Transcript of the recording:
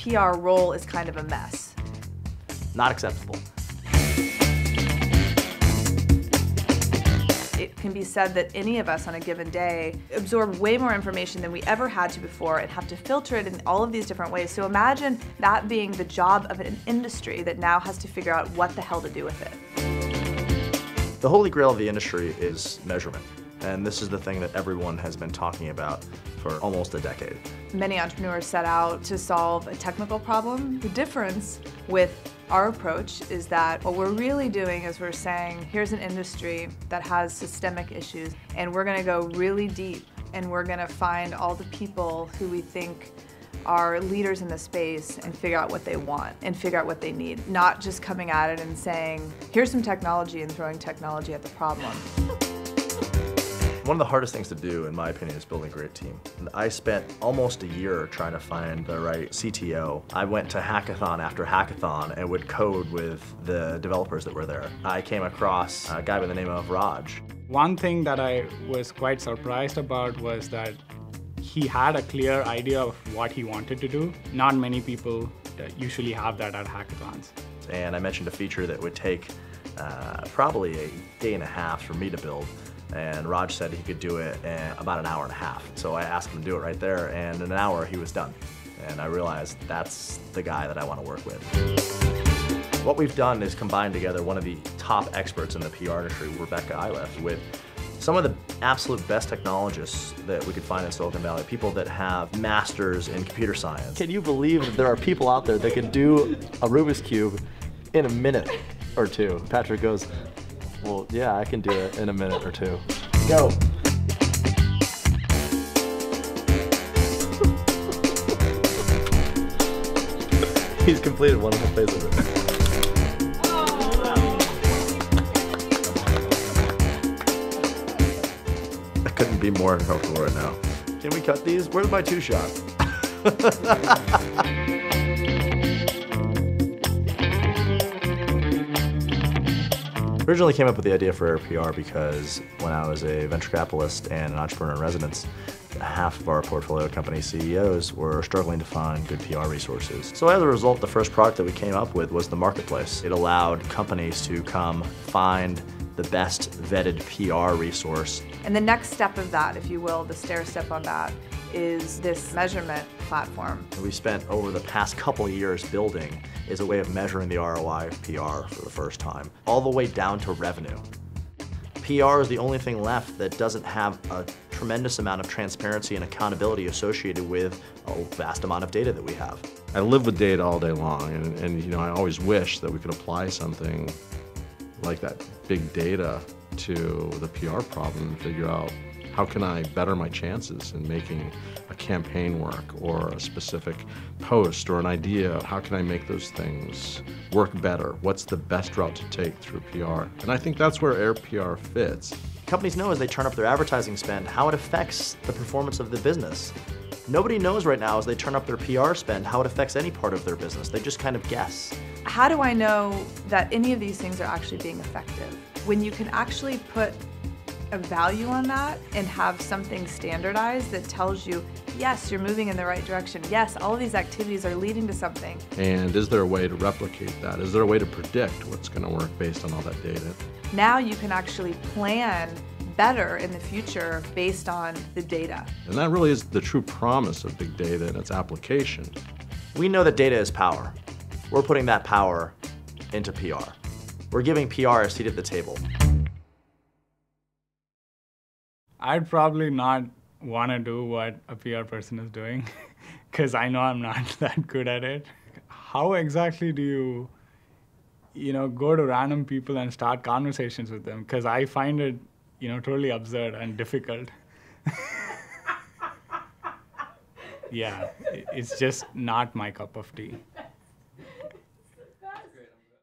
PR role is kind of a mess. Not acceptable. It can be said that any of us on a given day absorb way more information than we ever had to before and have to filter it in all of these different ways. So imagine that being the job of an industry that now has to figure out what the hell to do with it. The holy grail of the industry is measurement. And this is the thing that everyone has been talking about for almost a decade. Many entrepreneurs set out to solve a technical problem. The difference with our approach is that what we're really doing is we're saying, here's an industry that has systemic issues, and we're going to go really deep, and we're going to find all the people who we think are leaders in the space and figure out what they want and figure out what they need, not just coming at it and saying, here's some technology and throwing technology at the problem. One of the hardest things to do, in my opinion, is building a great team. I spent almost a year trying to find the right CTO. I went to hackathon after hackathon and would code with the developers that were there. I came across a guy by the name of Raj. One thing that I was quite surprised about was that he had a clear idea of what he wanted to do. Not many people usually have that at hackathons. And I mentioned a feature that would take probably a day and a half for me to build. And Raj said he could do it in about an hour and a half. So I asked him to do it right there, and in an hour he was done. And I realized that's the guy that I want to work with. What we've done is combined together one of the top experts in the PR industry, Rebecca Eilef, with some of the absolute best technologists that we could find in Silicon Valley, people that have masters in computer science. Can you believe that there are people out there that can do a Rubik's Cube in a minute or two? Patrick goes, well, yeah, I can do it in a minute or two. Go. He's completed one of the phases of it. I couldn't be more uncomfortable right now. Can we cut these? Where's my two-shot? Originally came up with the idea for AirPR because when I was a venture capitalist and an entrepreneur in residence, half of our portfolio company CEOs were struggling to find good PR resources. So as a result, the first product that we came up with was the marketplace. It allowed companies to come find the best vetted PR resource. And the next step of that, if you will, the stair step on that, is this measurement platform. We spent over the past couple of years building is a way of measuring the ROI of PR for the first time, all the way down to revenue. PR is the only thing left that doesn't have a tremendous amount of transparency and accountability associated with a vast amount of data that we have. I live with data all day long, and you know, I always wish that we could apply something like that big data to the PR problem and figure out how can I better my chances in making a campaign work or a specific post or an idea? How can I make those things work better? What's the best route to take through PR? And I think that's where AirPR fits. Companies know as they turn up their advertising spend how it affects the performance of the business. Nobody knows right now as they turn up their PR spend how it affects any part of their business. They just kind of guess. How do I know that any of these things are actually being effective? When you can actually put a value on that and have something standardized that tells you, yes, you're moving in the right direction. Yes, all of these activities are leading to something. And is there a way to replicate that? Is there a way to predict what's going to work based on all that data? Now you can actually plan better in the future based on the data. And that really is the true promise of big data and its application. We know that data is power. We're putting that power into PR. We're giving PR a seat at the table. I'd probably not want to do what a PR person is doing because I know I'm not that good at it. How exactly do you go to random people and start conversations with them? Because I find it, totally absurd and difficult. Yeah, it's just not my cup of tea.